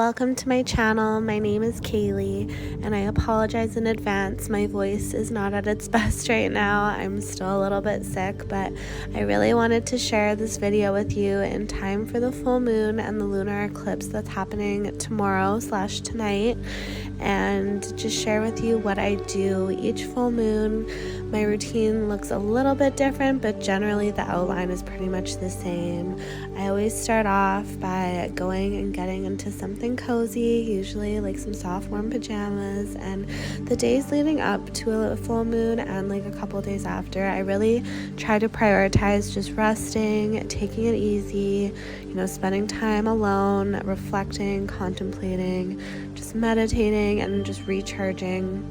welcome to my channel. My name is Kaylee, and I apologize in advance. My voice is not at its best right now. I'm still a little bit sick, but I really wanted to share this video with you in time for the full moon and the lunar eclipse that's happening tomorrow/tonight, and just share with you what I do each full moon. My routine looks a little bit different, but generally the outline is pretty much the same. I always start off by going and getting into something cozy, usually like some soft warm pajamas, and the days leading up to a full moon and like a couple days after, I really try to prioritize just resting, taking it easy, spending time alone, reflecting, contemplating, just meditating and just recharging,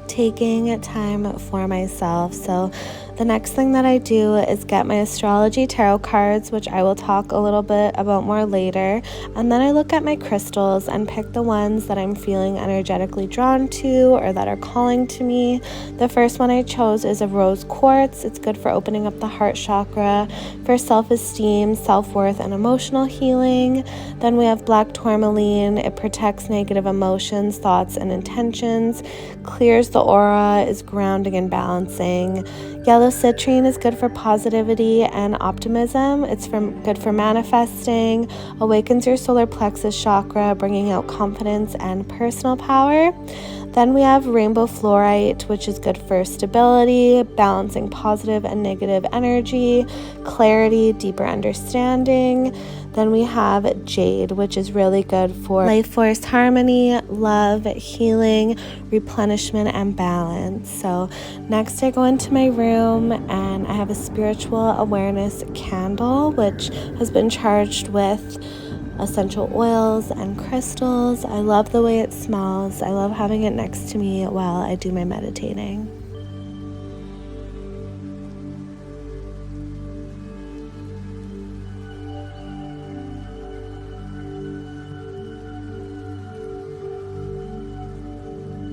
taking time for myself. So the next thing that I do is get my astrology tarot cards, which I will talk a little bit about more later, and then I look at my crystals and pick the ones that I'm feeling energetically drawn to or that are calling to me. The first one I chose is a rose quartz. It's good for opening up the heart chakra, for self-esteem, self-worth, and emotional healing. Then we have black tourmaline. It protects negative emotions, thoughts, and intentions, clears the aura, is grounding and balancing. Yellow citrine is good for positivity and optimism. It's good for manifesting, awakens your solar plexus chakra, bringing out confidence and personal power. Then we have rainbow fluorite, which is good for stability, balancing positive and negative energy, clarity, deeper understanding. Then we have jade, which is really good for life force harmony, love, healing, replenishment, and balance. So next I go into my room and I have a spiritual awareness candle, which has been charged with essential oils and crystals. I love the way it smells. I love having it next to me while I do my meditating.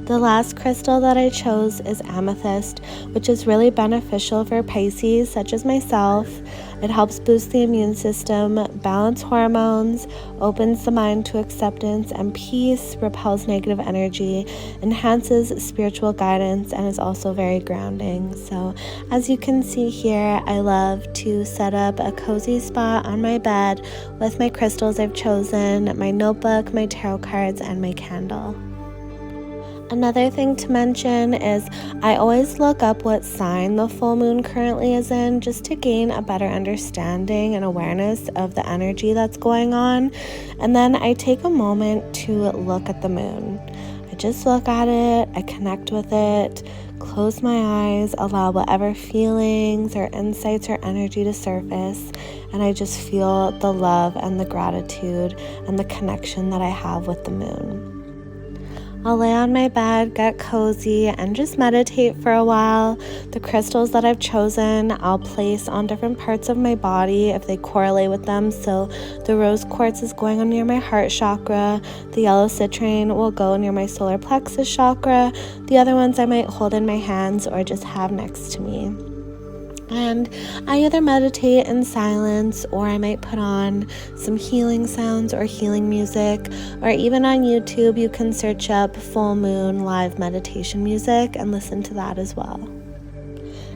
The last crystal that I chose is amethyst, which is really beneficial for Pisces, such as myself. It helps boost the immune system, balance hormones, opens the mind to acceptance and peace, repels negative energy, enhances spiritual guidance, and is also very grounding. So as you can see here, I love to set up a cozy spot on my bed with my crystals I've chosen, my notebook, my tarot cards, and my candle. Another thing to mention is I always look up what sign the full moon currently is in, just to gain a better understanding and awareness of the energy that's going on. And then I take a moment to look at the moon. I just look at it, I connect with it, close my eyes, allow whatever feelings or insights or energy to surface, and I just feel the love and the gratitude and the connection that I have with the moon. I'll lay on my bed, get cozy, and just meditate for a while. The crystals that I've chosen, I'll place on different parts of my body if they correlate with them. So the rose quartz is going on near my heart chakra. The yellow citrine will go near my solar plexus chakra. The other ones I might hold in my hands or just have next to me. And I either meditate in silence, or I might put on some healing sounds or healing music, or even on YouTube you can search up full moon live meditation music and listen to that as well.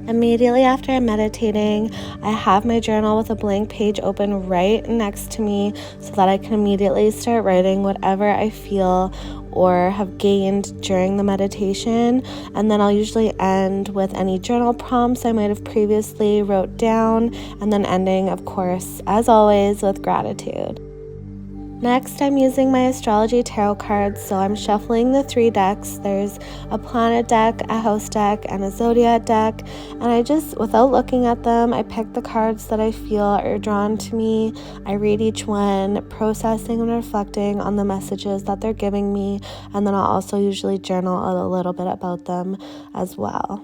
Immediately after I'm meditating, I have my journal with a blank page open right next to me so that I can immediately start writing whatever I feel or have gained during the meditation. And then I'll usually end with any journal prompts I might have previously wrote down, and then ending, of course, as always, with gratitude. Next, I'm using my astrology tarot cards, so I'm shuffling the 3 decks. There's a planet deck, a house deck, and a zodiac deck, and I just, without looking at them, I pick the cards that I feel are drawn to me. I read each one, processing and reflecting on the messages that they're giving me, and then I'll also usually journal a little bit about them as well.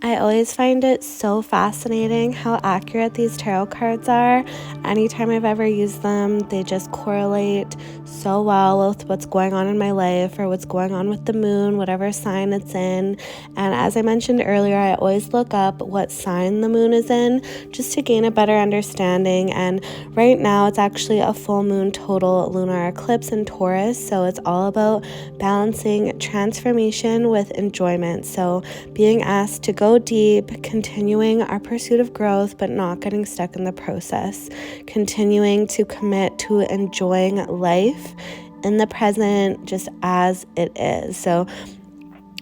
I always find it so fascinating how accurate these tarot cards are. Anytime I've ever used them, they just correlate so well with what's going on in my life or what's going on with the moon, whatever sign it's in. And as I mentioned earlier, I always look up what sign the moon is in just to gain a better understanding. And right now, it's actually a full moon total lunar eclipse in Taurus. So it's all about balancing transformation with enjoyment. So being asked to go deep, continuing our pursuit of growth, but not getting stuck in the process, continuing to commit to enjoying life in the present just as it is. So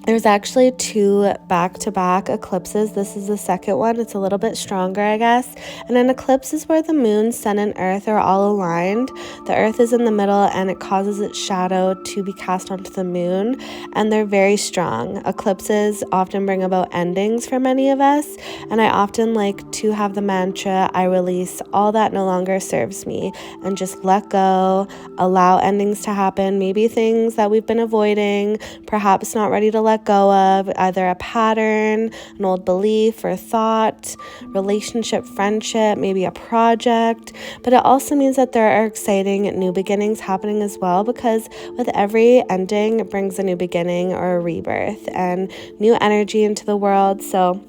there's actually 2 back-to-back eclipses. This is the second one. It's a little bit stronger, I guess. And an eclipse is where the moon, sun, and earth are all aligned. The earth is in the middle and it causes its shadow to be cast onto the moon. And they're very strong. Eclipses often bring about endings for many of us. And I often like to have the mantra, I release all that no longer serves me, and just let go, allow endings to happen. Maybe things that we've been avoiding, perhaps not ready to let go of, either a pattern, an old belief or thought, relationship, friendship, maybe a project. But it also means that there are exciting new beginnings happening as well, because with every ending it brings a new beginning or a rebirth and new energy into the world. So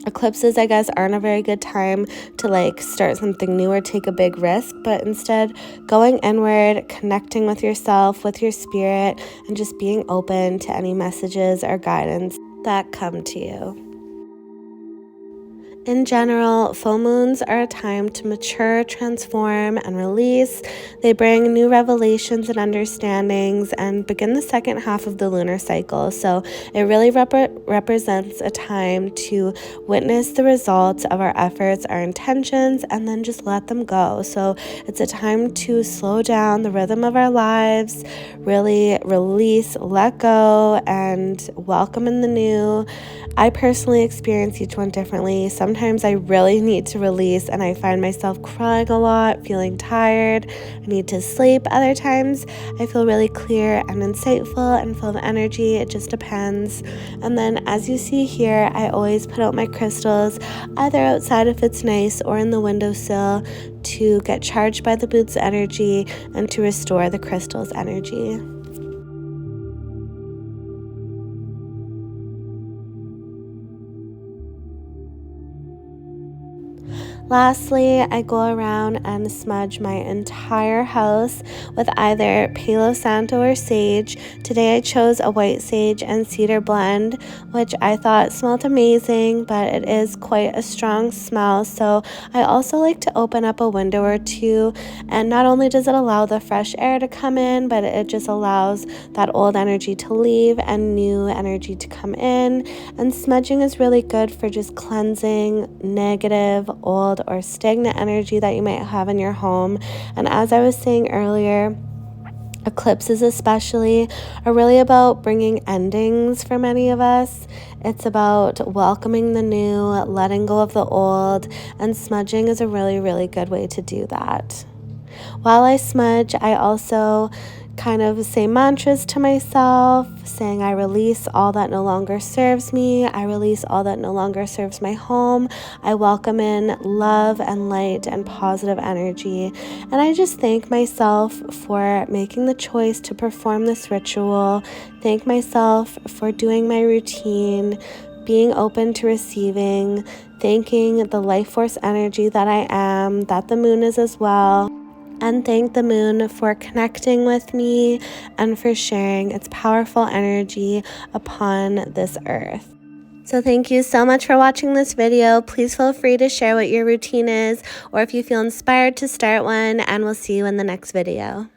eclipses, I guess, aren't a very good time to start something new or take a big risk, but instead going inward, connecting with yourself, with your spirit, and just being open to any messages or guidance that come to you. In general, full moons are a time to mature, transform, and release. They bring new revelations and understandings and begin the second half of the lunar cycle. So it really represents a time to witness the results of our efforts, our intentions, and then just let them go. So it's a time to slow down the rhythm of our lives, really release, let go, and welcome in the new. I personally experience each one differently. Sometimes I really need to release and I find myself crying a lot, feeling tired. I need to sleep. Other times I feel really clear and insightful and full of energy. It just depends. And then as you see here, I always put out my crystals either outside if it's nice or in the windowsill to get charged by the booth's energy and to restore the crystal's energy. Lastly, I go around and smudge my entire house with either Palo Santo or sage. Today I chose a white sage and cedar blend, which I thought smelled amazing, but it is quite a strong smell. So I also like to open up a window or two, and not only does it allow the fresh air to come in, but it just allows that old energy to leave and new energy to come in. And smudging is really good for just cleansing negative, old, or stagnant energy that you might have in your home. And as I was saying earlier, eclipses especially are really about bringing endings for many of us. It's about welcoming the new, letting go of the old, and smudging is a really, really good way to do that. While I smudge, I also kind of say mantras to myself, saying I release all that no longer serves me. I release all that no longer serves my home. I welcome in love and light and positive energy. And I just thank myself for making the choice to perform this ritual. Thank myself for doing my routine, being open to receiving, thanking the life force energy that I am, that the moon is as well. And thank the moon for connecting with me and for sharing its powerful energy upon this earth. So thank you so much for watching this video. Please feel free to share what your routine is or if you feel inspired to start one, and we'll see you in the next video.